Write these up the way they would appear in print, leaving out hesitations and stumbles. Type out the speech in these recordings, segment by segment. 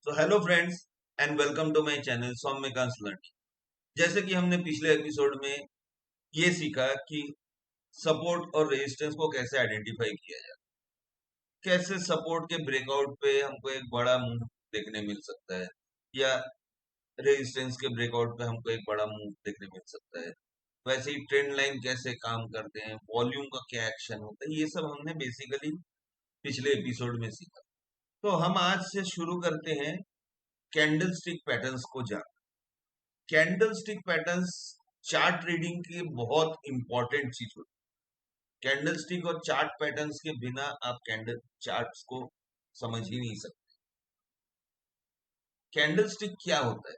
तो hello friends and welcome to my channel Soumyakant learning. जैसे कि हमने पिछले एपिसोड में ये सीखा कि सपोर्ट और रेजिस्टेंस को कैसे आइडेंटिफाई किया जाए, कैसे सपोर्ट के ब्रेकआउट पे हमको एक बड़ा मूव देखने मिल सकता है या रेजिस्टेंस के ब्रेकआउट पे हमको एक बड़ा मूव देखने मिल सकता है। वैसे ही ट्रेंड लाइन कैसे काम करते हैं, वॉल्यूम का क्या एक्शन होता है, ये सब हमने बेसिकली पिछले एपिसोड में सीखा। तो हम आज से शुरू करते हैं कैंडल स्टिक पैटर्न्स को जान। Candle stick patterns chart reading की बहुत इंपॉर्टेंट चीज होती है। कैंडल स्टिक और चार्ट पैटर्न्स के बिना आप कैंडल चार्ट्स को समझ ही नहीं सकते। कैंडल स्टिक क्या होता है?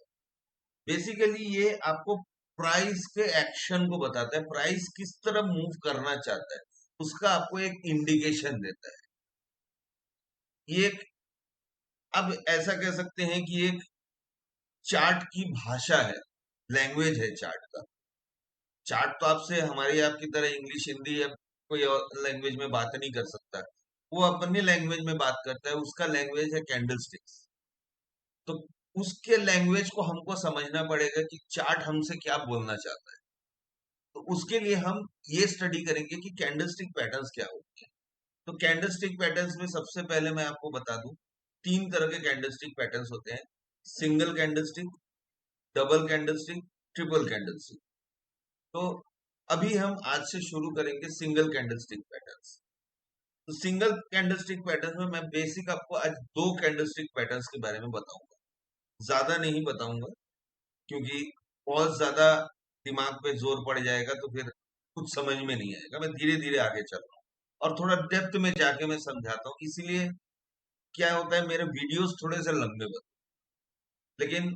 बेसिकली ये आपको प्राइस के एक्शन को बताता है, प्राइस किस तरह मूव करना चाहता है उसका आपको एक इंडिकेशन देता है। ये एक, अब ऐसा कह सकते हैं कि एक चार्ट की भाषा है, लैंग्वेज है चार्ट का। चार्ट तो आपसे हमारी आपकी तरह इंग्लिश हिंदी या कोई और लैंग्वेज में बात नहीं कर सकता, वो अपनी लैंग्वेज में बात करता है, उसका लैंग्वेज है कैंडल स्टिक्स। तो उसके लैंग्वेज को हमको समझना पड़ेगा कि चार्ट हमसे क्या बोलना चाहता है। तो उसके लिए हम ये स्टडी करेंगे कि कैंडल स्टिक पैटर्न्स क्या होते हैं। तो कैंडल स्टिक पैटर्न्स में सबसे पहले मैं आपको बता दूं, तीन तरह के कैंडल स्टिक पैटर्न्स होते हैं: single candle stick, double candle stick, triple candle stick. तो अभी हम आज से शुरू करेंगे सिंगल कैंडल स्टिक पैटर्न्स। तो सिंगल कैंडल स्टिक पैटर्न में मैं बेसिक आपको आज दो कैंडल स्टिक पैटर्न्स के बारे में बताऊंगा, ज्यादा नहीं बताऊंगा, क्योंकि बहुत ज्यादा दिमाग पे जोर पड़ जाएगा तो फिर कुछ समझ में नहीं आएगा। मैं धीरे धीरे आगे चल रहा हूँ और थोड़ा डेप्थ में जाके मैं समझाता हूँ, इसीलिए क्या होता है मेरे वीडियोस थोड़े से लंबे बनते हैं, लेकिन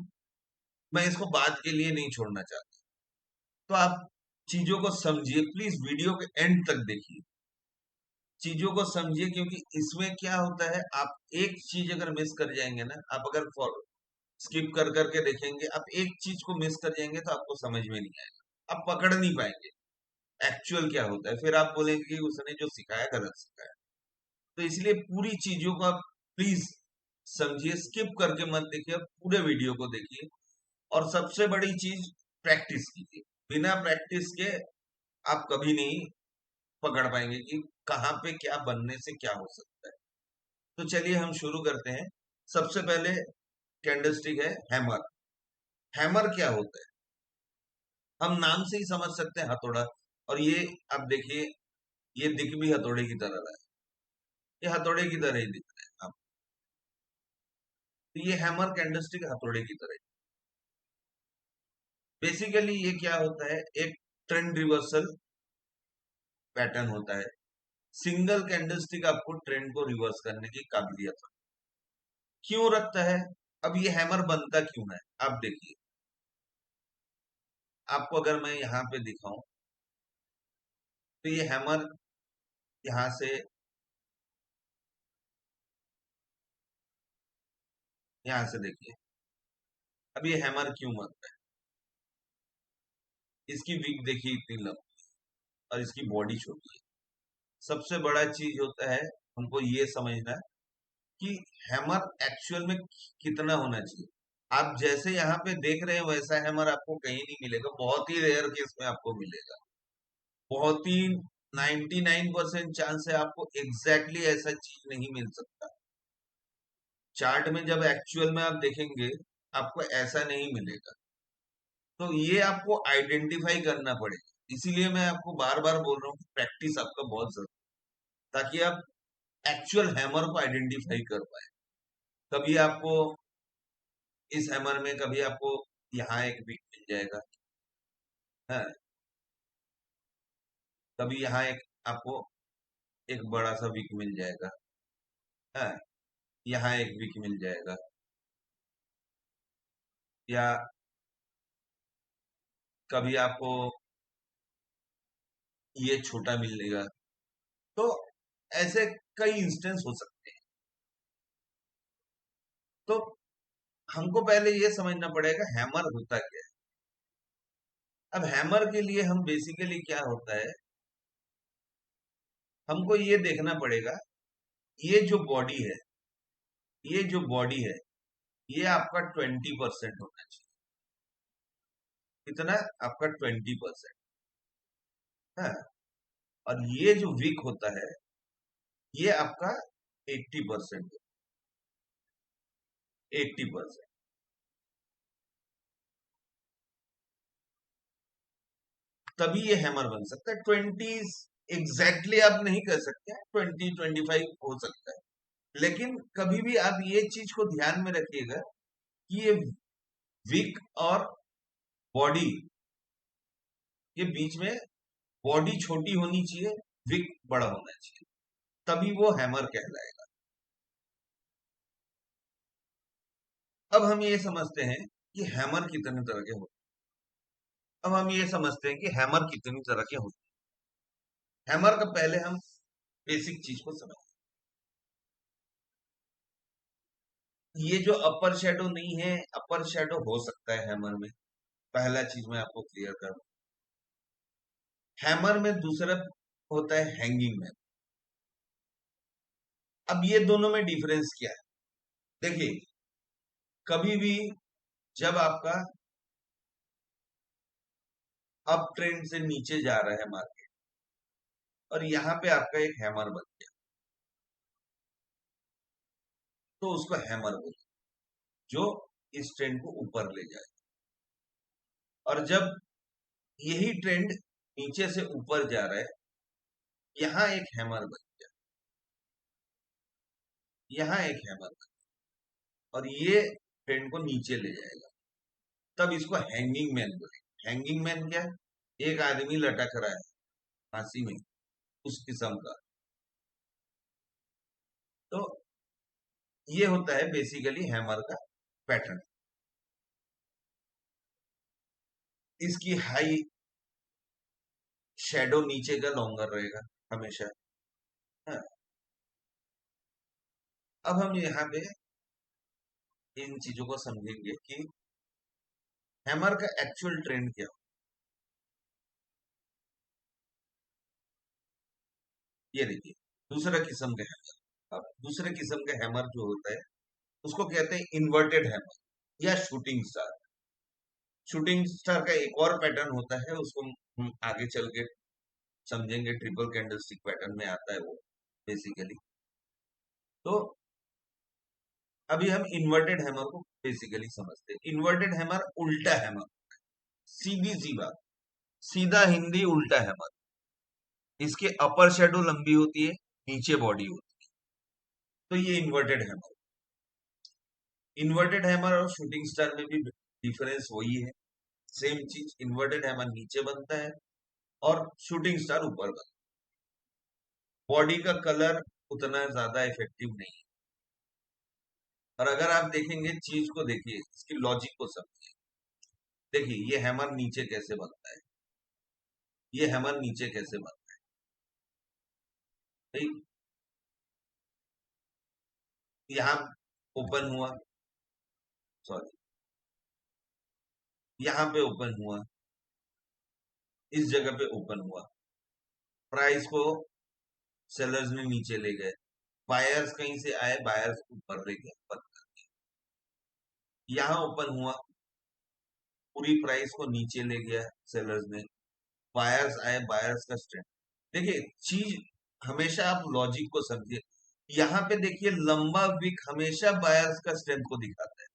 मैं इसको बात के लिए नहीं छोड़ना चाहता। तो आप चीजों को समझिए, प्लीज वीडियो के एंड तक देखिए, चीजों को समझिए, क्योंकि इसमें क्या होता है, आप एक चीज अगर मिस कर जाएंगे ना, आप अगर स्किप कर करके देखेंगे, आप एक चीज को मिस कर जाएंगे तो आपको समझ में नहीं आएगा, आप पकड़ नहीं पाएंगे एक्चुअल क्या होता है, फिर आप बोलेंगे कि उसने जो सिखाया गलत सिखाया। तो इसलिए पूरी चीजों को आप प्लीज समझिए, स्किप करके मत देखिए, आप पूरे वीडियो को देखिए। और सबसे बड़ी चीज, प्रैक्टिस कीजिए। बिना प्रैक्टिस के आप कभी नहीं पकड़ पाएंगे कि कहाँ पे क्या बनने से क्या हो सकता है। तो चलिए हम शुरू करते हैं। सबसे पहले कैंडलस्टिक है हैमर। हैमर क्या होता है, हम नाम से ही समझ सकते हैं, हथौड़ा। और ये आप देखिए, ये दिख भी हथौड़े की तरह रहा है, ये हथौड़े की तरह ही दिख रहा है आप। तो ये हैमर कैंडलस्टिक हथौड़े की तरह। बेसिकली ये क्या होता है, एक ट्रेंड रिवर्सल पैटर्न होता है। सिंगल कैंडलस्टिक आपको ट्रेंड को रिवर्स करने की काबिलियत क्यों रखता है? अब ये हैमर बनता क्यों है, आप देखिए। आपको अगर मैं यहाँ पे दिखाऊं तो ये हैमर यहाँ से यहाँ से देखिए, अब ये हैमर क्यों बनता है? इसकी विक देखिए इतनी लंबी और इसकी बॉडी छोटी है। सबसे बड़ा चीज होता है हमको ये समझना कि हैमर एक्चुअल में कितना होना चाहिए। आप जैसे यहाँ पे देख रहे हैं वैसा हैमर आपको कहीं नहीं मिलेगा, बहुत ही रेयर केस में आपको मिलेगा। बहुत ही 99% चांस है आपको एग्जैक्टली ऐसा चीज नहीं मिल सकता। चार्ट में जब एक्चुअल में आप देखेंगे आपको ऐसा नहीं मिलेगा। तो ये आपको आइडेंटिफाई करना पड़ेगा, इसीलिए मैं आपको बार बार बोल रहा हूँ कि प्रैक्टिस आपका बहुत जरूरी है, ताकि आप एक्चुअल हैमर को आइडेंटिफाई कर पाए। कभी आपको इस हैमर में, कभी आपको यहाँ एक विक मिल जाएगा, है, कभी यहाँ एक आपको एक बड़ा सा विक मिल जाएगा, है, यहाँ एक विक मिल जाएगा, या कभी आपको ये छोटा मिलेगा। तो ऐसे कई इंस्टेंस हो सकते हैं। तो हमको पहले ये समझना पड़ेगा हैमर होता क्या है। अब हैमर के लिए हम बेसिकली क्या होता है, हमको ये देखना पड़ेगा, ये जो बॉडी है, ये जो बॉडी है, ये आपका 20% होना चाहिए। कितना? आपका 20%। हाँ। और ये जो वीक होता है ये आपका 80%। 80%। तभी ये हैमर बन सकता है। 20 एग्जैक्टली आप नहीं कर सकते, 20-25 हो सकता है। लेकिन कभी भी आप ये चीज को ध्यान में रखिएगा कि ये विक और बॉडी के बीच में बॉडी छोटी होनी चाहिए, विक बड़ा होना चाहिए, तभी वो हैमर कहलाएगा। अब हम ये समझते हैं कि हैमर कितने तरह के होते हैं। अब हम ये समझते हैं कि हैमर कितनी तरह के होते हैं। हैमर का पहले हम बेसिक चीज को समझ। ये जो अपर शेडो नहीं है, अपर शेडो हो सकता है हैमर में। पहला चीज मैं आपको क्लियर कर दूं। हैमर में दूसरा होता है हैंगिंग मैन। अब ये दोनों में डिफरेंस क्या है? देखिए, कभी भी जब आपका अप ट्रेंड से नीचे जा रहा है मार्केट और यहाँ पे आपका एक हैमर बन गया, तो उसको हैमर बोलते हैं, जो इस ट्रेंड को ऊपर ले जाए। और जब यही ट्रेंड नीचे से ऊपर जा रहा है, यहाँ एक हैमर बन गया, यहाँ एक हैमर बन गया, और ये ट्रेंड को नीचे ले जाएगा, तब इसको हैंगिंग मैन बोलेंगे। हैंगिंग मैन क्या है? एक आदमी लटक रहा है फांसी में, उस किस्म का। तो ये होता है बेसिकली हैमर का पैटर्न। इसकी हाई शेडो नीचे का लॉन्गर रहेगा हमेशा। हाँ। अब हम यहाँ पे इन चीजों को समझेंगे कि हैमर का एक्चुअल ट्रेंड क्या हो। ये देखिए, दूसरा किस्म का हैमर। अब दूसरे किस्म का हैमर जो होता है उसको कहते हैं इन्वर्टेड हैमर या शूटिंग स्टार। शूटिंग स्टार का एक और पैटर्न होता है, उसको हम आगे चल के समझेंगे। ट्रिपल कैंडलस्टिक पैटर्न में आता है वो बेसिकली। तो अभी हम इन्वर्टेड हैमर को बेसिकली समझते हैं। इन्वर्टेड हैमर उल्टा हैमर, सीधी सी बात, सीधा हिंदी उल्टा हैमर। इसके अपर शेडो लंबी होती है, नीचे बॉडी होती है, तो ये इन्वर्टेड हैमर। इन्वर्टेड हैमर और शूटिंग स्टार में भी डिफरेंस वही है, सेम चीज। इन्वर्टेड हैमर नीचे बनता है और शूटिंग स्टार ऊपर बनता है। बॉडी का कलर उतना ज्यादा इफेक्टिव नहीं है। और अगर आप देखेंगे चीज को, देखिए इसकी लॉजिक को समझिए। देखिए ये हैमर नीचे कैसे बनता है, ये हैमर नीचे कैसे बनता है भाई। यहाँ ओपन हुआ, सॉरी, यहाँ पे ओपन हुआ, इस जगह पे ओपन हुआ, प्राइस को सेलर्स ने नीचे ले गए, बायर्स कहीं से आए, बायर्स ऊपर ले गए, बंद कर दिया। यहाँ ओपन हुआ, पूरी प्राइस को नीचे ले गया सेलर्स ने, बायर्स आए, बायर्स का स्ट्रेंथ। देखिए चीज हमेशा आप लॉजिक को समझिए। यहाँ पे देखिए लंबा विक हमेशा बायर्स का स्ट्रेंथ को दिखाता है।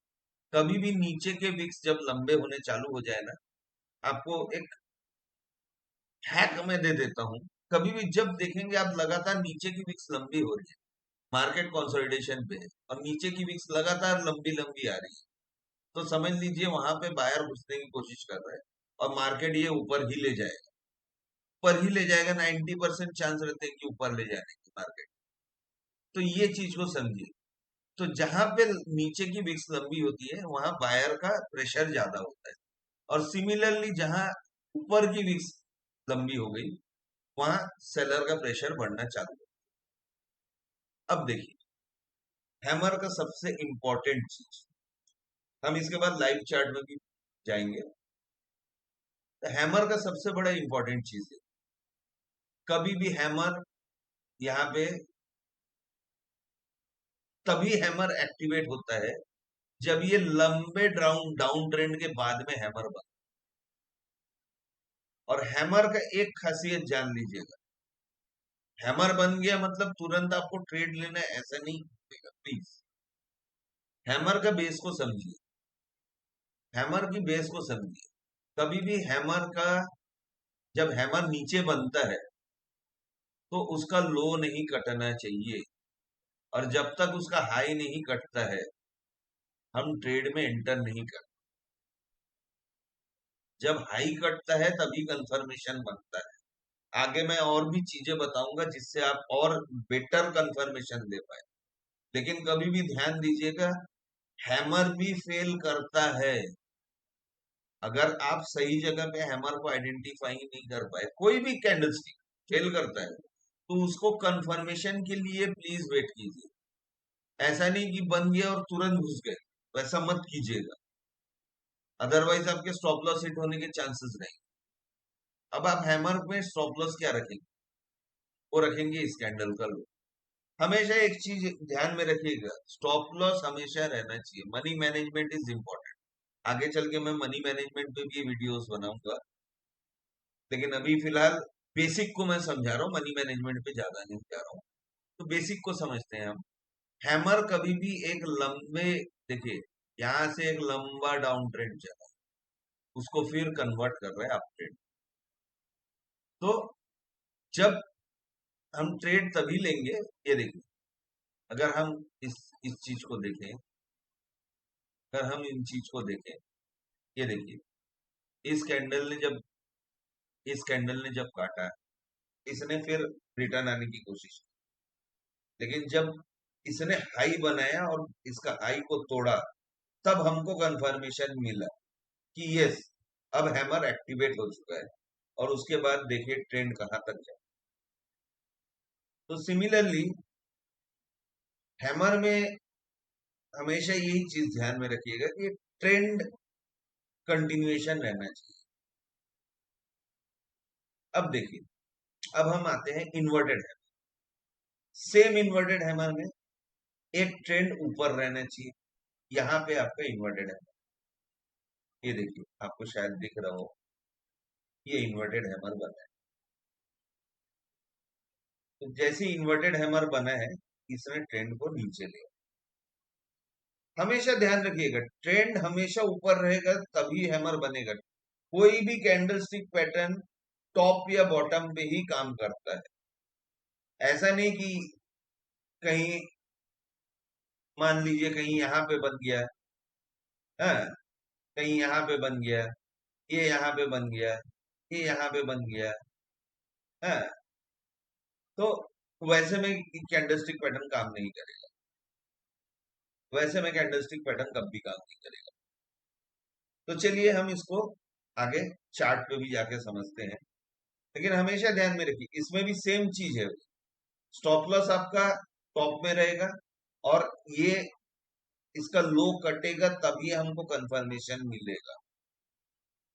कभी भी नीचे के विक्स जब लंबे होने चालू हो जाए ना, आपको एक हैक मैं दे देता हूँ। कभी भी जब देखेंगे आप लगातार नीचे की विक्स लंबी हो रही है, मार्केट कंसोलिडेशन पे है, और नीचे की विक्स लगातार लंबी लंबी आ रही है, तो समझ लीजिए वहां पे बायर घुसने की कोशिश कर रहा है और मार्केट ये ऊपर ही ले जाएगा। ऊपर ही ले जाएगा, 90% चांस रहते हैं कि ऊपर ले जाने की मार्केट। तो ये चीज को समझिए। तो जहां पे नीचे की विक्स लंबी होती है वहां बायर का प्रेशर ज्यादा होता है, और सिमिलरली जहां ऊपर की विक्स लंबी हो गई वहां सेलर का प्रेशर बढ़ना चालू हो। अब देखिए हैमर का सबसे इंपॉर्टेंट चीज, हम इसके बाद लाइव चार्ट में भी जाएंगे। तो हैमर का सबसे बड़ा इंपॉर्टेंट चीज है, कभी भी हैमर यहाँ पे तभी हैमर एक्टिवेट होता है जब ये लंबे डाउन डाउन ट्रेंड के बाद में हैमर बन, और हैमर का एक खासियत जान लीजिएगा, हैमर बन गया मतलब तुरंत आपको ट्रेड लेना है ऐसा नहीं होगा, प्लीज। हैमर का बेस को समझिए, हैमर की बेस को समझिए। कभी भी हैमर का, जब हैमर नीचे बनता है तो उसका लो नहीं कटना चाहिए, और जब तक उसका हाई नहीं कटता है हम ट्रेड में एंटर नहीं करते। जब हाई कटता है तभी कंफर्मेशन बनता है। आगे मैं और भी चीजें बताऊंगा जिससे आप और बेटर कंफर्मेशन दे पाए। लेकिन कभी भी ध्यान दीजिएगा, हैमर भी फेल करता है। अगर आप सही जगह पे हैमर को आइडेंटिफाई नहीं कर पाए, कोई भी कैंडलस्टिक फेल करता है तो उसको कंफर्मेशन के लिए प्लीज वेट कीजिए। ऐसा नहीं कि बन गया और तुरंत घुस गए, वैसा मत कीजिएगा, अदरवाइज आपके स्टॉप लॉस हिट होने के चांसेस नहीं। अब आप हैमर में स्टॉप लॉस क्या रखेंगे? वो रखेंगे इस कैंडल का लो। हमेशा एक चीज ध्यान में रखिएगा, स्टॉप लॉस हमेशा रहना चाहिए। Money management is important. आगे चल के मैं मनी मैनेजमेंट पे भी वीडियोस बनाऊंगा, लेकिन अभी फिलहाल बेसिक को मैं समझा रहा हूँ, मनी मैनेजमेंट पे ज्यादा नहीं जा रहा हूँ। तो बेसिक को समझते हैं हम। हैमर कभी भी एक लंबे, देखिए यहां से एक लंबा डाउन ट्रेंड चला, उसको फिर कन्वर्ट कर रहे हैं अप ट्रेंड। तो जब हम ट्रेड तभी लेंगे, ये देखिए, अगर हम इस चीज को देखें, अगर हम इन चीज को देखें, ये देखिए, इस कैंडल ने जब इस कैंडल ने जब काटा, इसने फिर रिटर्न आने की कोशिश की, लेकिन जब इसने हाई बनाया और इसका हाई को तोड़ा, तब हमको कंफर्मेशन मिला कि यस, अब हैमर एक्टिवेट हो चुका है। और उसके बाद देखिए ट्रेंड कहां तक जाए। तो सिमिलरली हैमर में हमेशा यही चीज ध्यान में रखिएगा कि ट्रेंड कंटिन्यूएशन रहना चाहिए। अब देखिए, अब हम आते हैं inverted hammer. Same inverted hammer में एक ट्रेंड ऊपर रहना चाहिए। यहाँ पे आपका इन्वर्टेड हैमर, ये देखिए आपको शायद दिख रहा हो, ये इन्वर्टेड हैमर बना है। तो जैसे इन्वर्टेड हैमर बना है, इसने ट्रेंड को नीचे लिया। हमेशा ध्यान रखिएगा, ट्रेंड हमेशा ऊपर रहेगा तभी हैमर बनेगा। कोई भी कैंडलस्टिक पैटर्न टॉप या बॉटम पे ही काम करता है। ऐसा नहीं कि कहीं, मान लीजिए कहीं यहाँ पे बन गया, हाँ, कहीं यहाँ पे बन गया, ये यहाँ पे बन गया, ये यहाँ पे बन गया, हाँ, तो वैसे में कैंडलस्टिक पैटर्न काम नहीं करेगा। वैसे में कैंडलस्टिक पैटर्न कभी भी काम नहीं करेगा। तो चलिए हम इसको आगे चार्ट पे भी जाके समझते हैं। लेकिन हमेशा ध्यान में रखिए, इसमें भी सेम चीज है, स्टॉप लॉस आपका टॉप में रहेगा, और ये इसका लो कटेगा तभी हमको कंफर्मेशन मिलेगा।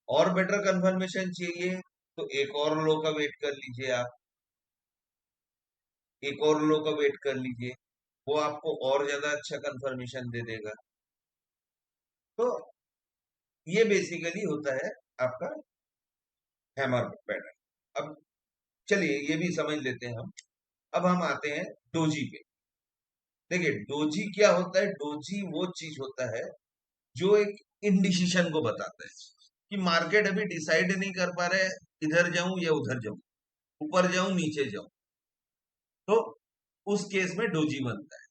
और बेटर कंफर्मेशन चाहिए तो एक और लो का वेट कर लीजिए आप, एक और लो का वेट कर लीजिए, वो आपको और ज्यादा अच्छा कंफर्मेशन दे देगा। तो ये बेसिकली होता है आपका हैमर पैटर्न। अब चलिए ये भी समझ लेते हैं हम। अब हम आते हैं डोजी पे। देखिए डोजी क्या होता है? डोजी वो चीज होता है जो एक इंडिसीशन को बताता है कि मार्केट अभी डिसाइड नहीं कर पा रहा है, इधर जाऊं या उधर जाऊं, ऊपर जाऊं नीचे जाऊं। तो उस केस में डोजी बनता है।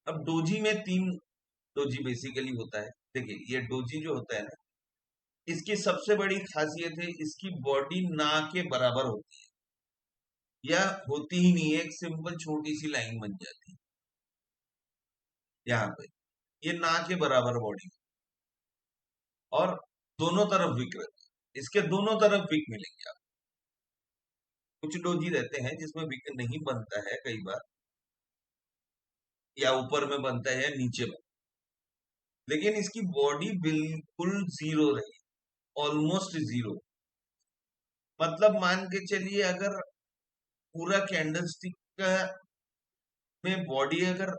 अब डोजी में तीन डोजी बेसिकली होता है। देखिए ये डोजी जो होता है ना, इसकी सबसे बड़ी खासियत है इसकी बॉडी ना के बराबर होती है, या होती ही नहीं है, एक सिंपल छोटी सी लाइन बन जाती है यहाँ पे। ये ना के बराबर बॉडी, और दोनों तरफ विक रहते हैं, इसके दोनों तरफ विक मिलेंगे आप। कुछ डोजी रहते हैं जिसमें विक नहीं बनता है कई बार, या ऊपर में बनता है या नीचे बनता है, लेकिन इसकी बॉडी बिल्कुल जीरो रही, ऑलमोस्ट जीरो। मतलब मान के चलिए अगर पूरा कैंडलस्टिक का में बॉडी अगर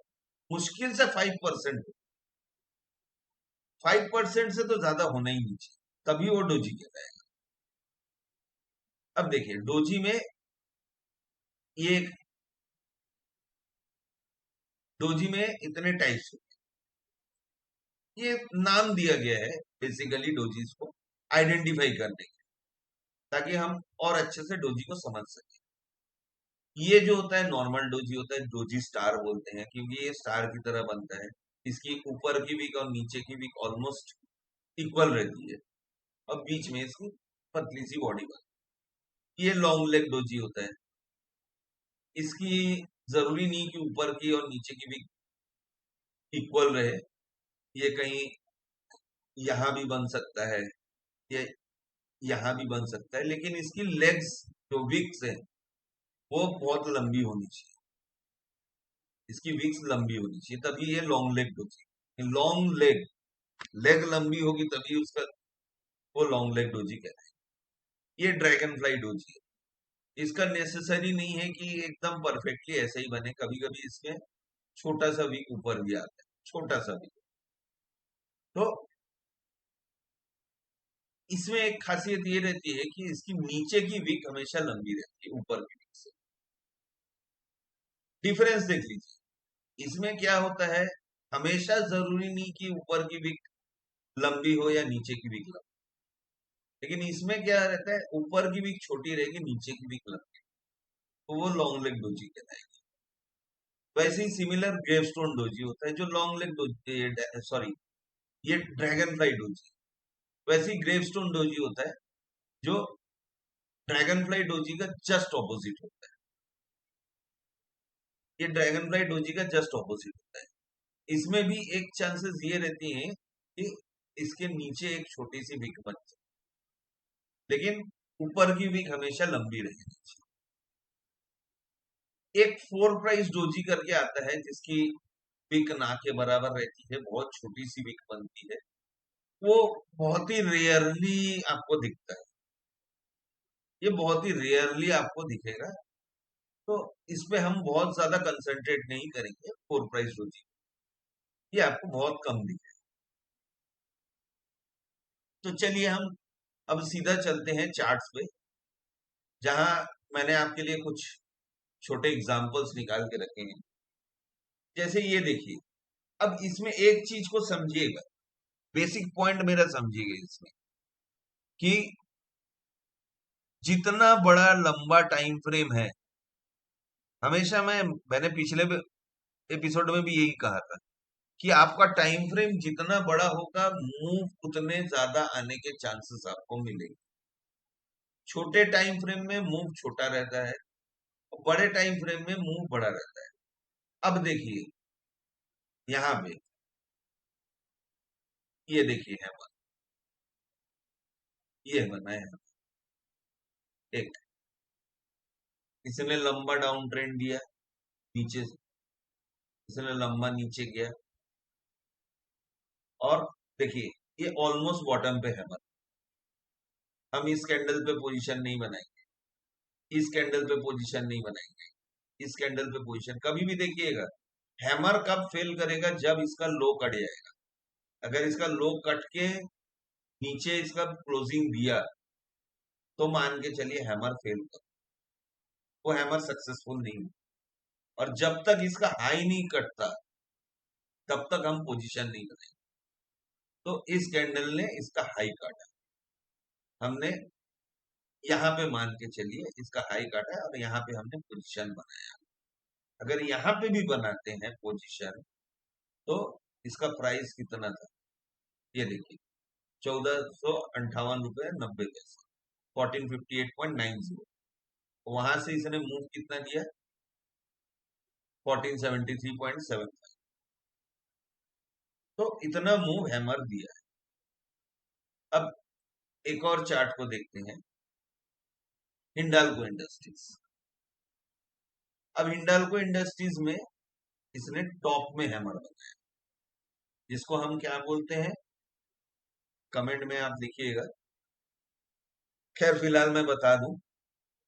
मुश्किल से 5% हो, 5% से तो ज्यादा होना ही नहीं चाहिए, तभी वो डोजी कहलाएगा। अब देखिए डोजी में ये डोजी में इतने टाइप्स होते हैं, ये नाम दिया गया है बेसिकली डोजीज को आइडेंटिफाई करने के, ताकि हम और अच्छे से डोजी को समझ सकें। ये जो होता है नॉर्मल डोजी होता है, डोजी स्टार बोलते हैं क्योंकि ये स्टार की तरह बनता है। इसकी ऊपर की विक और नीचे की विक ऑलमोस्ट इक्वल रहती है और बीच में इसकी पतली सी बॉडी बनती है। ये लॉन्ग लेग डोजी होता है। इसकी जरूरी नहीं कि ऊपर की और नीचे की विक इक्वल रहे, ये कहीं यहाँ भी बन सकता है, ये यहाँ भी बन सकता है, लेकिन इसकी लेग्स जो विक्स है वो बहुत लंबी होनी चाहिए। इसकी विक्स लंबी होनी चाहिए, तभी ये long leg doji. Long leg, leg लंबी होगी तभी उसका वो लॉन्ग लेग डोजी कहते हैं। ये ड्रैगन फ्लाई डोजी है। इसका नेसेसरी नहीं है कि एकदम परफेक्टली ऐसे ही बने, कभी कभी इसमें छोटा सा विक ऊपर भी आता है, छोटा सा विक। तो इसमें एक खासियत ये रहती है कि इसकी नीचे की विक हमेशा लंबी रहती है ऊपर की विक से। डिफरेंस देख लीजिए, इसमें क्या होता है, हमेशा जरूरी नहीं कि ऊपर की विक लंबी हो या नीचे की विक लंबी, लेकिन इसमें क्या रहता है, ऊपर की विक छोटी रहेगी, नीचे की विक लंबी, तो वो लॉन्ग लेग डोजी कहलाएगी। वैसे ही सिमिलर ग्रेवस्टोन डोजी होता है जो लॉन्ग लेग डोजी, सॉरी ये ड्रैगन फ्लाई डोजी। वैसे ही ग्रेवस्टोन डोजी होता है जो ड्रैगन फ्लाई डोजी का जस्ट ऑपोजिट होता है। ये ड्रैगन फ्लाई डोजी का जस्ट ऑपोजिट होता है। इसमें भी एक चांसेस ये रहती हैं कि इसके नीचे एक छोटी सी विक बन जाए, लेकिन ऊपर की विक हमेशा लंबी रहेगी। एक फोर प्राइस डोजी करके आता है जिसकी विक ना के बराबर रहती है, बहुत छोटी सी विक बनती है। वो बहुत ही रेयरली आपको दिखता है, ये बहुत ही रेयरली आपको दिखेगा। तो इस पे हम बहुत ज्यादा कंसंट्रेट नहीं करेंगे, फोर प्राइस डोजी ये आपको बहुत कम दिखेगा। तो चलिए हम अब सीधा चलते हैं चार्ट्स पे, जहां मैंने आपके लिए कुछ छोटे एग्जांपल्स निकाल के रखे हैं। जैसे ये देखिए, अब इसमें एक चीज को समझिएगा, बेसिक पॉइंट मेरा समझिएगा इसमें, कि जितना बड़ा लंबा टाइम फ्रेम है, हमेशा मैंने पिछले एपिसोड में भी यही कहा था कि आपका टाइम फ्रेम जितना बड़ा होगा, मूव उतने ज्यादा आने के चांसेस आपको मिलेंगे। छोटे टाइम फ्रेम में मूव छोटा रहता है, बड़े टाइम फ्रेम में मूव बड़ा रहता है। अब देखिए यहाँ पे, ये देखिए हैमर, ये बना है एक, इसने लंबा डाउन ट्रेंड दिया नीचे से, इसने लंबा नीचे गया, और देखिए ये ऑलमोस्ट बॉटम पे हैमर। हम इस कैंडल पे पोजीशन नहीं बनाएंगे, इस कैंडल पे पोजीशन नहीं बनाएंगे, इस कैंडल पे पोजीशन कभी भी देखिएगा। हैमर कब फेल करेगा, जब इसका लो कट जाएगा। अगर इसका लो कट के नीचे इसका क्लोजिंग दिया तो मान के चलिए हैमर फेल कर, वो हैमर सक्सेसफुल नहीं हुआ। और जब तक इसका हाई नहीं कटता तब तक हम पोजीशन नहीं बनाएंगे। तो इस कैंडल ने इसका हाई काटा, हमने यहाँ पे मान के चलिए इसका हाई काटा है और यहाँ पे हमने पोजीशन बनाया। अगर यहाँ पे भी बनाते हैं पोजीशन तो इसका प्राइस कितना था, ये देखिए 1458.90 रुपए, 1458.90। वहां से इसने मूव कितना दिया, 1473.75। तो इतना मूव हैमर दिया है। अब एक और चार्ट को देखते हैं, हिंडाल्को इंडस्ट्रीज। अब हिंडाल्को इंडस्ट्रीज में इसने टॉप में हैमर बनाया, जिसको हम क्या बोलते हैं, कमेंट में आप लिखिएगा। खैर फिलहाल मैं बता दूं,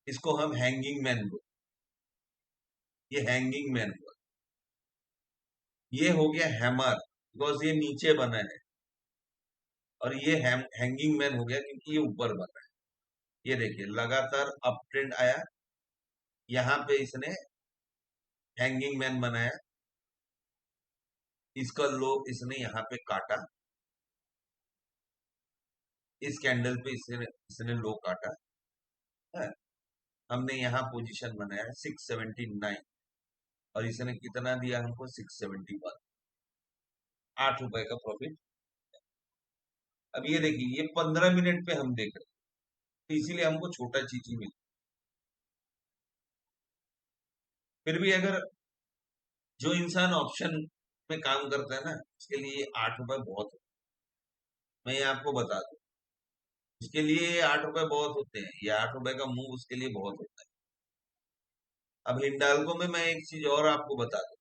इसको हम हैंगिंग मैन बोलते, ये हैंगिंग मैन, ये हो गया हैमर बिकॉज ये नीचे बना है। और ये हैंगिंग मैन हो गया क्योंकि ये ऊपर बन रहा है। ये देखिए लगातार अप ट्रेंड आया, यहाँ पे इसने हैंगिंग मैन बनाया, इसका लो इसने यहाँ पे काटा, इस कैंडल पे इसने इसने लो काटा है। हमने यहाँ पोजीशन बनाया 679 और इसने कितना दिया हमको 671, 8 रुपए का प्रॉफिट। अब ये देखिए ये 15 मिनट पे हम देख रहे हैं, तो इसीलिए हमको छोटा चीज ही मिला। फिर भी अगर जो इंसान ऑप्शन में काम करता है ना, उसके लिए ये 8 रुपए बहुत है। मैं ये आपको बता दूं, उसके लिए ये 8 रुपए बहुत होते हैं, ये 8 रुपए का मूव उसके लिए बहुत होता है। अब हिंडाल्को में मैं एक चीज और आपको बता दूं,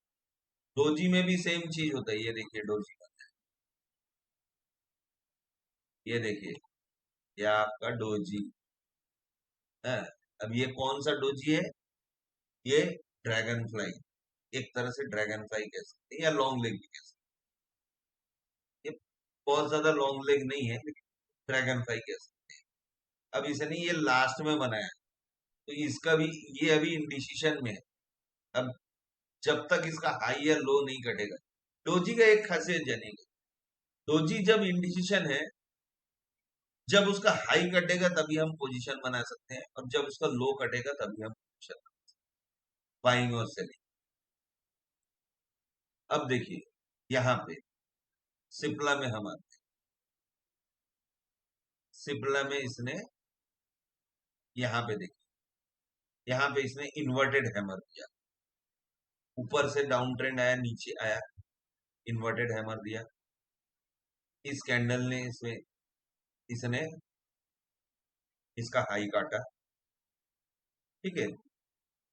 डोजी में भी सेम चीज होता है। ये देखिए डोजी का, ये देखिए ये आपका डोजी है। अब ये कौन सा डोजी है? ये ड्रैगन फ्लाई, एक तरह से ड्रैगन फ्लाई कह सकते हैं या लॉन्ग लेग भी कह सकते हैं। ये बहुत ज्यादा लॉन्ग लेग नहीं है लेकिन ड्रैगन फ्लाई कह सकते हैं। अब इसने ये लास्ट में बनाया, तो इसका भी ये अभी इंडिसीशन में है। अब जब तक इसका हाई या लो नहीं कटेगा, डोजी का एक खासियत जानिएगा, डोजी जब इंडिसीशन है, जब उसका हाई कटेगा तभी हम पोजीशन बना सकते हैं, और जब उसका लो कटेगा तभी हम पोजीशन बाइंग और सेलिंग। अब देखिए यहाँ पे सिप्ला में हम आते हैं, सिप्ला में इसने यहाँ पे देखिए, यहाँ पे इसने इन्वर्टेड हैमर किया, ऊपर से डाउन ट्रेंड आया, नीचे आया, इन्वर्टेड हैमर दिया। इस कैंडल ने इसमें इसने इसका हाई काटा, ठीक है,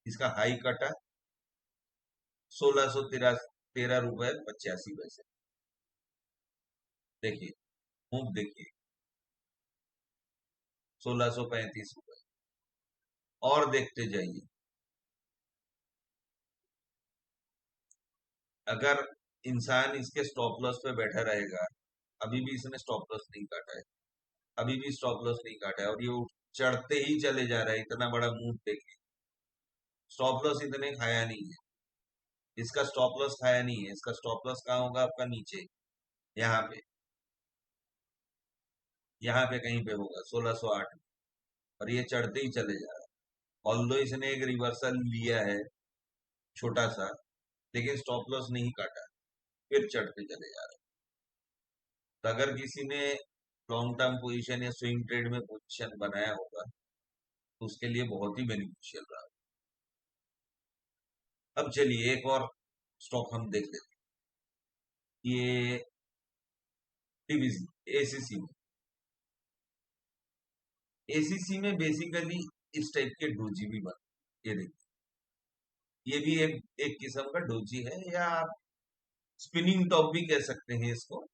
इसका हाई काटा 1613 रुपए 85 पैसे। देखिए मूव देखिए 1635 रुपए, और देखते जाइए। अगर इंसान इसके स्टॉप लॉस पे बैठा रहेगा, अभी भी इसने स्टॉप लॉस नहीं काटा है, अभी भी स्टॉप लॉस नहीं काटा है, और ये चढ़ते ही चले जा रहा है, इतना बड़ा मूव देखिए, स्टॉप लॉस इतने खाया नहीं है, इसका स्टॉप लॉस खाया नहीं है। इसका स्टॉप लॉस कहाँ होगा? आपका नीचे, यहाँ पे, यहाँ पे कहीं पे होगा 1608, और ये चढ़ते ही चले जा रहा है। ऑल्दो इसने एक रिवर्सल लिया है छोटा सा, लेकिन स्टॉप लॉस नहीं काटा, फिर चढ़ते चले जा रहा है। तो अगर किसी ने लॉन्ग टर्म पोजीशन या स्विंग ट्रेड में पोजीशन बनाया होगा, तो उसके लिए बहुत ही बेनिफिशियल रहा। अब चलिए एक और स्टॉक हम देख लेते हैं, ये टीवीसी एसीसी में। एसीसी में बेसिकली इस टाइप के डोजी भी बन, ये देखिए, ये भी एक एक किस्म का डोजी है, या आप स्पिनिंग टॉप भी कह सकते हैं इसको।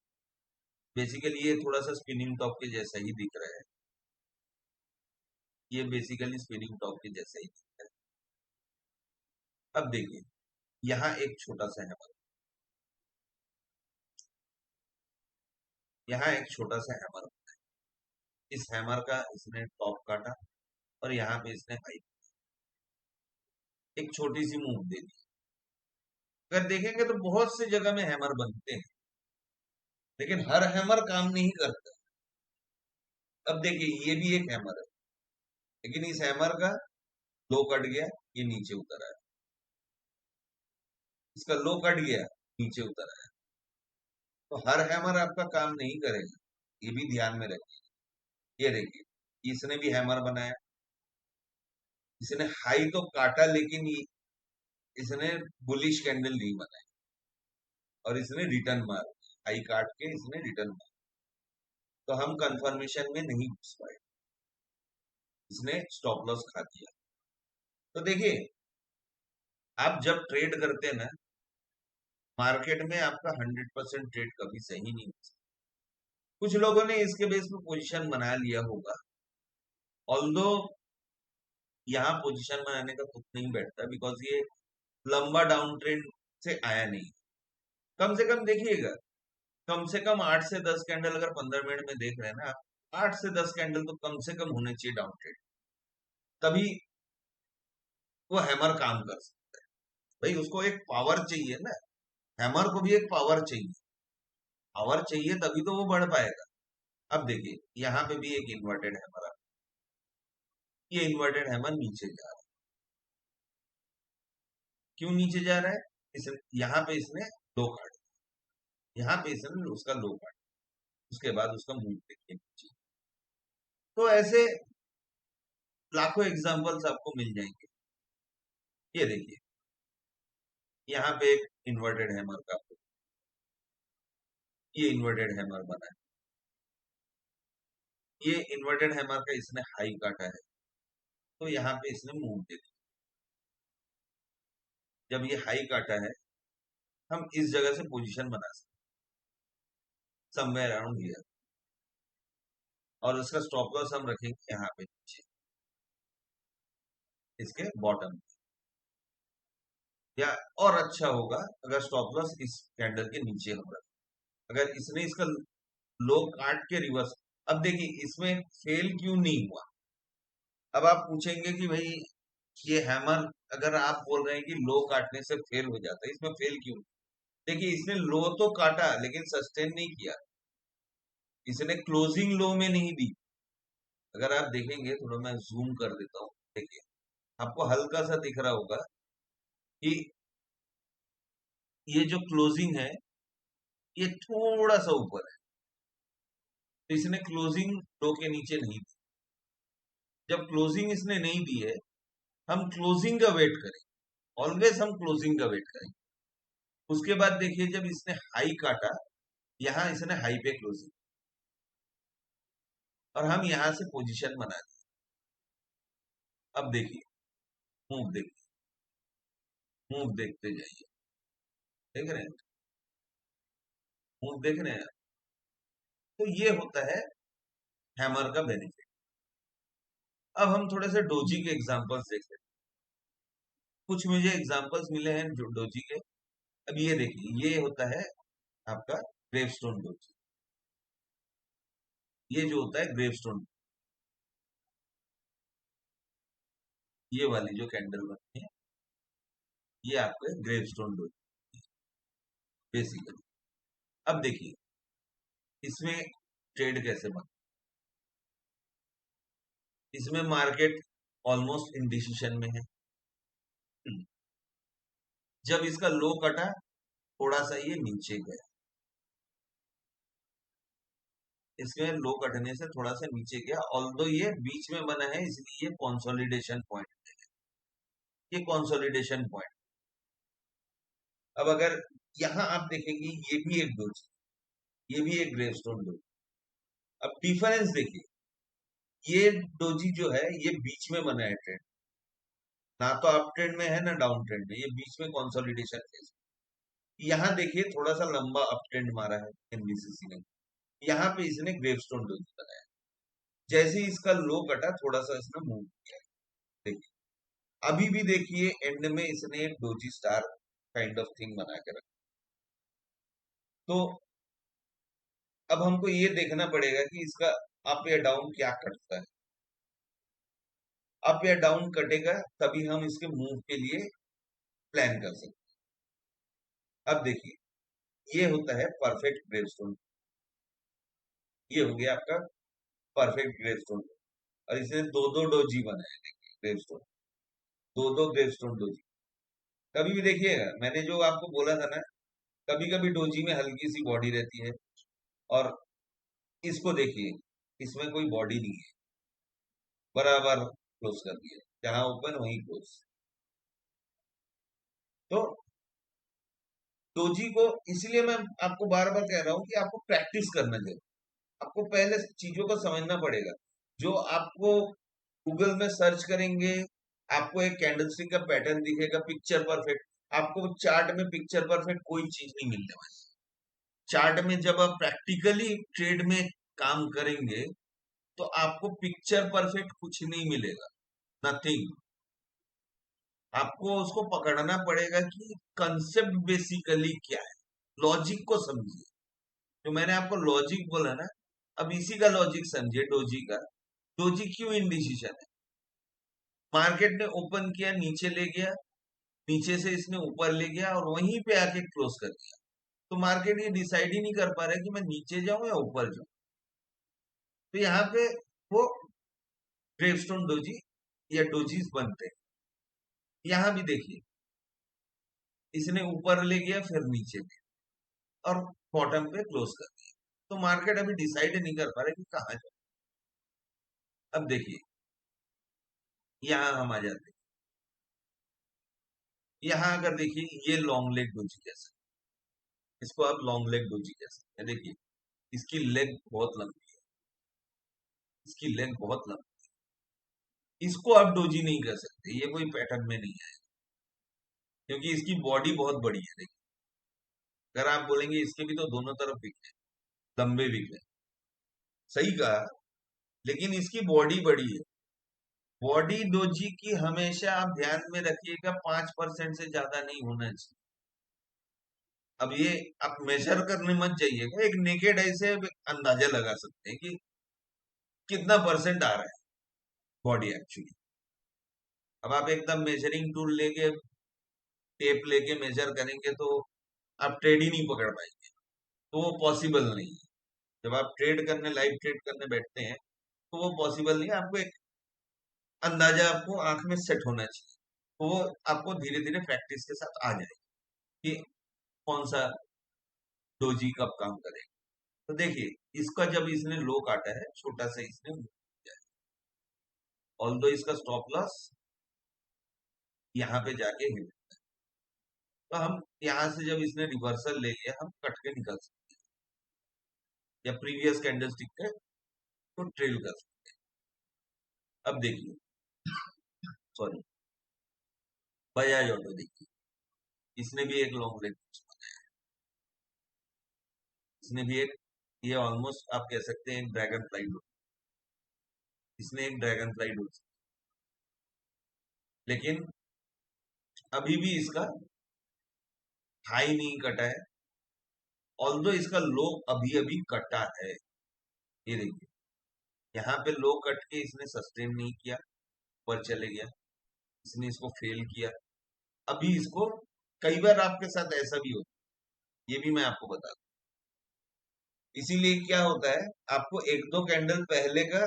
बेसिकली ये थोड़ा सा स्पिनिंग टॉप के जैसा ही दिख रहा है, ये बेसिकली स्पिनिंग टॉप के जैसा ही दिख रहा है। अब देखिए यहाँ एक छोटा सा हैमर, यहाँ एक छोटा सा हैमर, इस हैमर का इसने टॉप काटा, और यहाँ पे इसने हाई, एक छोटी सी मूव दे दी। अगर देखेंगे तो बहुत सी जगह में हैमर बनते हैं, लेकिन हर हैमर काम नहीं करता। अब देखिए ये भी एक हैमर है, लेकिन इस हैमर का लो कट गया, ये नीचे उतर आया, इसका लो कट गया, नीचे उतर आया। तो हर हैमर आपका काम नहीं करेगा, ये भी ध्यान में रखिए। ये देखिए इसने भी हैमर बनाया, इसने हाई तो काटा, लेकिन इसने बुलिश कैंडल नहीं बनाई, और इसने रिटर्न मार, हाई काट के इसने रिटर्न मार, तो हम कंफर्मेशन में नहीं घुस पाए, इसने स्टॉप लॉस खा दिया। तो देखिए आप जब ट्रेड करते हैं ना मार्केट में, आपका 100% ट्रेड कभी सही नहीं हो सकता। कुछ लोगों ने इसके बेस पे पोजीशन बना लिया होगा, ऑल्दो यहाँ पोजीशन बनाने का खुद नहीं बैठता, बिकॉज ये लंबा डाउन ट्रेंड से आया नहीं। कम से कम देखिएगा, कम से कम 8 से 10 कैंडल अगर 15 मिनट में देख रहे हैं ना आप, 8 से 10 कैंडल तो कम से कम होने चाहिए डाउन ट्रेड, तभी वो हैमर काम कर सकता है। भाई उसको एक पावर चाहिए ना, हैमर को भी एक पावर चाहिए, पावर चाहिए तभी तो वो बढ़ पाएगा। अब देखिए यहाँ पे भी एक इन्वर्टेड हैमर है, ये इन्वर्टेड हैमर नीचे जा रहा है। क्यों नीचे जा रहा है? इस यहाँ पे इसने लो काट, यहाँ पे इसने उसका लो काट, उसके बाद उसका मूव देखिए नीचे। तो ऐसे लाखों एग्जांपल्स आपको मिल जाएंगे। ये देखिए यहाँ पे एक इन्वर्टेड हैमर का, ये इन्वर्टेड हैमर बना है, ये इन्वर्टेड हैमर का इसने हाई काटा है, तो यहाँ पे इसने मूव दे दिया। जब ये हाई काटा है, हम इस जगह से पोजीशन बना सकते, समवेयर अराउंड हियर, और उसका स्टॉप लॉस हम रखेंगे यहाँ पे नीचे इसके बॉटम, या और अच्छा होगा अगर स्टॉप लॉस इस कैंडल के नीचे हम रखें। अगर इसने इसका लो काट के रिवर्स, अब देखिए इसमें फेल क्यों नहीं हुआ। अब आप पूछेंगे कि भाई ये हैमर, अगर आप बोल रहे हैं कि लो काटने से फेल हो जाता है, इसमें फेल क्यों? देखिए इसने लो तो काटा लेकिन सस्टेन नहीं किया, इसने क्लोजिंग लो में नहीं दी। अगर आप देखेंगे, थोड़ा मैं जूम कर देता हूँ, देखिए आपको हल्का सा दिख रहा होगा कि ये जो क्लोजिंग है ये थोड़ा सा ऊपर है, तो इसने क्लोजिंग लो के नीचे नहीं दी। जब क्लोजिंग इसने नहीं दी है, हम क्लोजिंग का वेट करें, ऑलवेज हम क्लोजिंग का वेट करें। उसके बाद देखिए जब इसने हाई काटा, यहां इसने हाई पे क्लोजिंग, और हम यहां से पोजीशन बना दी। अब देखिए मूव देखिए, मूव देखते जाइए, देख रहे हैं, मूव देख रहे हैं। तो ये होता है हैमर का बेनिफिट। अब हम थोड़े से डोजी के एग्जांपल्स देखते हैं। कुछ मुझे एग्जांपल्स मिले हैं जो डोजी के। अब ये देखिए, ये होता है आपका ग्रेवस्टोन डोजी, ये जो होता है ग्रेवस्टोन, ये वाली जो कैंडल बनती है, ये आपके ग्रेवस्टोन डोजी बेसिकली। अब देखिए इसमें ट्रेड कैसे बनता है, इसमें मार्केट ऑलमोस्ट इंडिसीजन में है। जब इसका लो कटा, थोड़ा सा ये नीचे गया, इसमें लो कटने से थोड़ा सा नीचे गया, ऑल्दो ये बीच में बना है इसलिए ये कंसोलिडेशन पॉइंट है, ये कंसोलिडेशन पॉइंट। अब अगर यहां आप देखेंगे, ये भी एक डोजी, ये भी एक ग्रेवस्टोन डोजी। अब डिफरेंस देखिए, ये डोजी जो है ये बीच में बना है ट्रेंड, ना तो अप ट्रेंड में है ना डाउन ट्रेंड में, ये बीच में कंसोलिडेशन फेज। यहाँ देखिए थोड़ा सा लंबा अप ट्रेंड मारा है एनबीसीसी ने, यहाँ पे इसने ग्रेवस्टोन डोजी बनाया। जैसे ही इसका लो कटा, थोड़ा सा इसने मूव किया, देखिए अभी भी देखिए एंड में इसने doji star kind of thing बना के रखा। तो अब हमको ये देखना पड़ेगा कि इसका अप या डाउन क्या करता है। अप या डाउन कटेगा तभी हम इसके मूव के लिए प्लान कर सकते हैं। अब देखिए ये होता है परफेक्ट ग्रेवस्टोन, ये हो गया आपका परफेक्ट ग्रेवस्टोन, और इसने दो दो डोजी बनाए, देखिए ग्रेवस्टोन, दो दो ग्रेवस्टोन डोजी। कभी भी देखिएगा, मैंने जो आपको बोला था ना, कभी कभी डोजी में हल्की सी बॉडी रहती है, और इसको देखिए इसमें कोई बॉडी नहीं है, बराबर क्लोज कर दिया, जहां ओपन वहीं क्लोज। तो डोजी को इसलिए मैं आपको बार बार कह रहा हूं कि आपको प्रैक्टिस करना चाहिए, आपको पहले चीजों को समझना पड़ेगा। जो आपको गूगल में सर्च करेंगे, आपको एक कैंडलस्टिक का पैटर्न दिखेगा पिक्चर परफेक्ट, आपको चार्ट में पिक्चर परफेक्ट कोई चीज नहीं मिलने वाली। चार्ट में जब आप प्रैक्टिकली ट्रेड में काम करेंगे, तो आपको पिक्चर परफेक्ट कुछ नहीं मिलेगा, नथिंग। आपको उसको पकड़ना पड़ेगा कि कंसेप्ट बेसिकली क्या है, लॉजिक को समझिए। जो मैंने आपको लॉजिक बोला ना, अब इसी का लॉजिक समझिए डोजी का। डोजी क्यों इंडिसीजन है? मार्केट ने ओपन किया, नीचे ले गया, नीचे से इसने ऊपर ले गया और वहीं पे आके क्लोज कर दिया। तो मार्केट ये डिसाइड ही नहीं कर पा रहा है कि मैं नीचे जाऊं या ऊपर जाऊं। तो यहाँ पे वो ग्रेवस्टोन डोजी या डोजीज बनते हैं। यहाँ भी देखिए, इसने ऊपर ले गया फिर नीचे गया और बॉटम पे क्लोज कर दिया। तो मार्केट अभी डिसाइड नहीं कर पा रहा है कि कहाँ जाए। अब देखिए, यहाँ हम आ जाते हैं। यहाँ अगर देखिए, ये लॉन्ग लेग डोजी जैसा, इसको आप लॉन्ग लेग डोजी कह सकते हैं। देखिए, इसकी लेग बहुत लंबी है, इसकी लेग बहुत लंबी है। इसको आप डोजी नहीं कह सकते, ये कोई पैटर्न में नहीं है, क्योंकि इसकी बॉडी बहुत बड़ी है। देखिए, अगर आप बोलेंगे इसके भी तो दोनों तरफ विक है, लंबे विक है, सही कहा, लेकिन इसकी बॉडी बड़ी है। बॉडी डोजी की हमेशा आप ध्यान में रखिएगा 5% से ज्यादा नहीं होना चाहिए। अब ये आप मेजर करने मत जाइएगा, एक नेकेड ऐसे अंदाजा लगा सकते हैं कि कितना परसेंट आ रहा है बॉडी एक्चुअली। अब आप एकदम मेजरिंग टूल लेके, टेप लेके मेजर करेंगे तो आप ट्रेड ही नहीं पकड़ पाएंगे, तो वो पॉसिबल नहीं है। जब आप ट्रेड करने, लाइव ट्रेड करने बैठते हैं, तो वो पॉसिबल नहीं है। आपको एक अंदाजा आपको आंख में सेट होना चाहिए, तो वो आपको धीरे धीरे प्रैक्टिस के साथ आ जाए कि कौन सा डोजी कब काम करेगा। तो देखिए, इसका जब इसने लो काटा है, छोटा सा इसने ऑल्दो इसका स्टॉप लॉस यहाँ पे जाके हिल, तो हम यहाँ से जब इसने रिवर्सल ले लिया, हम कट के निकल सकते हैं या प्रीवियस कैंडलस्टिक पे तो ट्रेल कर सकते हैं। अब देखिए, सॉरी, बजाज ऑटो देखिए, इसने भी एक लॉन्ग लेग, इसने भी एक, ये ऑलमोस्ट आप कह सकते हैं एक ड्रैगन फ्लाइट, इसने एक ड्रैगन फ्लाइट, लेकिन अभी भी इसका हाई नहीं कटा है, ऑल्दो इसका लो अभी अभी कटा है। ये देखिए, यहाँ पे लो कट के इसने सस्टेन नहीं किया, ऊपर चले गया, इसने इसको फेल किया। अभी इसको, कई बार आपके साथ ऐसा भी होता है, ये भी मैं आपको बता दूं। इसीलिए क्या होता है, आपको एक दो कैंडल पहले का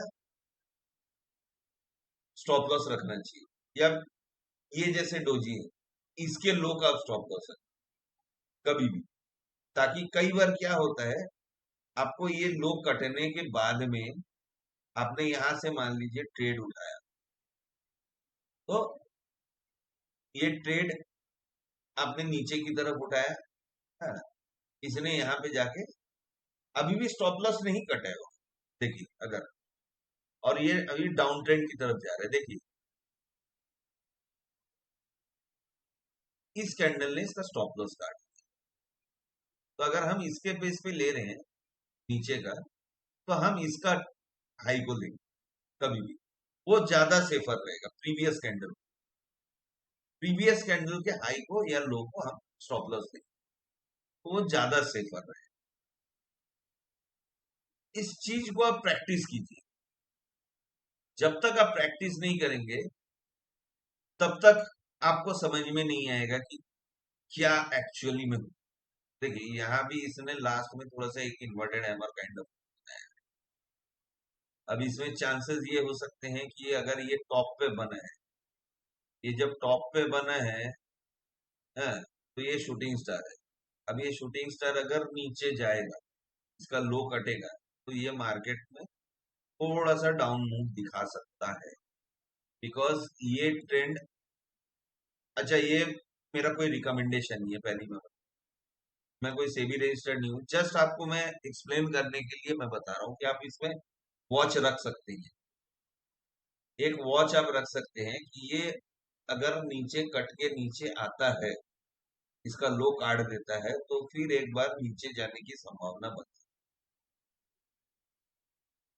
स्टॉप लॉस रखना चाहिए, या ये जैसे डोजी है, इसके लो का आप स्टॉप लॉस रखें कभी भी, ताकि कई बार क्या होता है, आपको ये लो कटने के बाद में आपने यहां से मान लीजिए ट्रेड उठाया, तो ये ट्रेड आपने नीचे की तरफ उठाया है ना, इसने यहाँ पे जाके अभी भी स्टॉप लॉस नहीं कटा है वो, देखिए अगर, और ये अभी डाउन ट्रेंड की तरफ जा रहा है। देखिए, इस कैंडल ने इसका स्टॉप लॉस काट, तो अगर हम इसके बेस पे ले रहे हैं नीचे का, तो हम इसका हाई को लेंगे कभी भी, वो ज्यादा सेफर रहेगा प्रीवियस कैंडल के हाई को या लो को हम स्टॉप लॉस लेंगे, तो वो ज्यादा सेफर रहेगा। इस चीज को आप प्रैक्टिस कीजिए, जब तक आप प्रैक्टिस नहीं करेंगे तब तक आपको समझ में नहीं आएगा कि क्या एक्चुअली में। देखिए, यहाँ भी इसने लास्ट में थोड़ा सा एक इन्वर्टेड हैमर काइंड ऑफ, अब इसमें चांसेस ये हो सकते हैं कि अगर ये टॉप पे बना है, ये जब टॉप पे बना है, हाँ, तो ये शूटिंग स्टार है। अब ये शूटिंग स्टार अगर नीचे जाएगा, इसका लो कटेगा, तो ये मार्केट में थोड़ा सा डाउन मूव दिखा सकता है, बिकॉज ये ट्रेंड, अच्छा ये मेरा कोई रिकमेंडेशन नहीं है, पहली बार मैं कोई सेबी रजिस्टर्ड नहीं हूँ, जस्ट आपको मैं एक्सप्लेन करने के लिए मैं बता रहा हूँ कि आप इसमें वॉच रख सकते हैं। एक वॉच आप रख सकते हैं कि ये अगर नीचे कट के नीचे आता है, इसका लो काट देता है, तो फिर एक बार नीचे जाने की संभावना बनती है।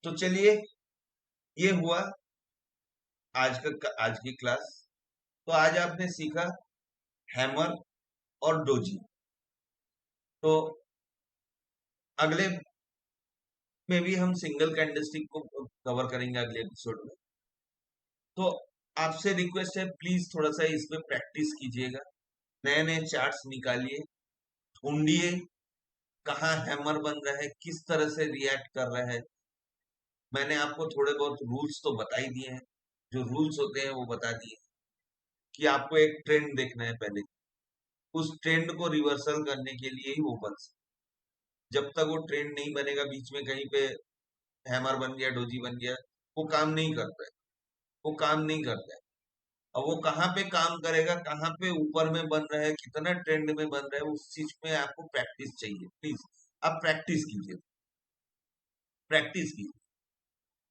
तो चलिए, ये हुआ आज की क्लास। तो आज आपने सीखा हैमर और डोजी। तो अगले में भी हम सिंगल कैंडलस्टिक को कवर करेंगे अगले एपिसोड में। तो आपसे रिक्वेस्ट है, प्लीज थोड़ा सा इसमें प्रैक्टिस कीजिएगा, नए नए चार्ट्स निकालिए, ढूंढिए कहाँ हैमर बन रहा है, किस तरह से रिएक्ट कर रहा है। मैंने आपको थोड़े बहुत रूल्स तो बता ही दिए हैं, जो रूल्स होते हैं वो बता दिए, कि आपको एक ट्रेंड देखना है पहले, उस ट्रेंड को रिवर्सल करने के लिए ही वो बन सकता। जब तक वो ट्रेंड नहीं बनेगा, बीच में कहीं पे हैमर बन गया, डोजी बन गया, वो काम नहीं करता है, वो काम नहीं करता है। और वो कहाँ पे काम करेगा, कहाँ पे ऊपर में बन रहा है, कितना ट्रेंड में बन रहा है, उस चीज में आपको प्रैक्टिस चाहिए। प्लीज आप प्रैक्टिस कीजिए, प्रैक्टिस कीजिए।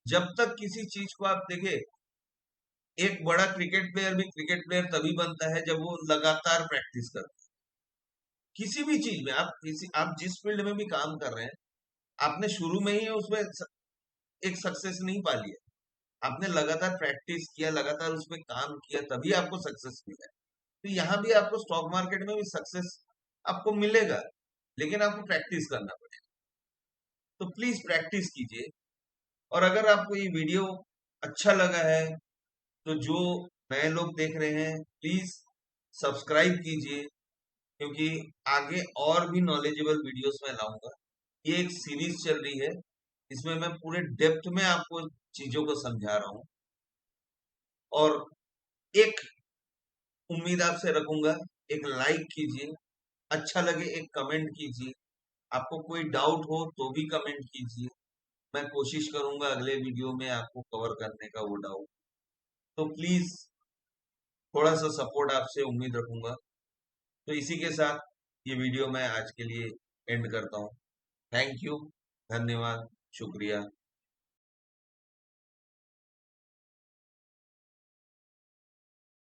जब तक किसी चीज को आप देखे, एक बड़ा क्रिकेट प्लेयर भी क्रिकेट प्लेयर तभी बनता है जब वो लगातार प्रैक्टिस करता है। किसी भी चीज में आप जिस फील्ड में भी काम कर रहे हैं, आपने शुरू में ही उसमें एक सक्सेस नहीं पा लिया, आपने लगातार प्रैक्टिस किया, लगातार उसमें काम किया, तभी आपको सक्सेस मिला है। तो यहाँ भी आपको स्टॉक मार्केट में भी सक्सेस आपको मिलेगा, लेकिन आपको प्रैक्टिस करना पड़ेगा। तो प्लीज प्रैक्टिस कीजिए। और अगर आपको ये वीडियो अच्छा लगा है, तो जो नए लोग देख रहे हैं, प्लीज सब्सक्राइब कीजिए, क्योंकि आगे और भी नॉलेजेबल वीडियोस मैं लाऊंगा। ये एक सीरीज चल रही है, इसमें मैं पूरे डेप्थ में आपको चीजों को समझा रहा हूँ। और एक उम्मीद आपसे रखूंगा, एक लाइक कीजिए, अच्छा लगे एक कमेंट कीजिए, आपको कोई डाउट हो तो भी कमेंट कीजिए। मैं कोशिश करूंगा अगले वीडियो में आपको कवर करने का वो डाउट। तो प्लीज थोड़ा सा सपोर्ट आपसे उम्मीद रखूंगा। तो इसी के साथ ये वीडियो मैं आज के लिए एंड करता हूँ। थैंक यू, धन्यवाद, शुक्रिया।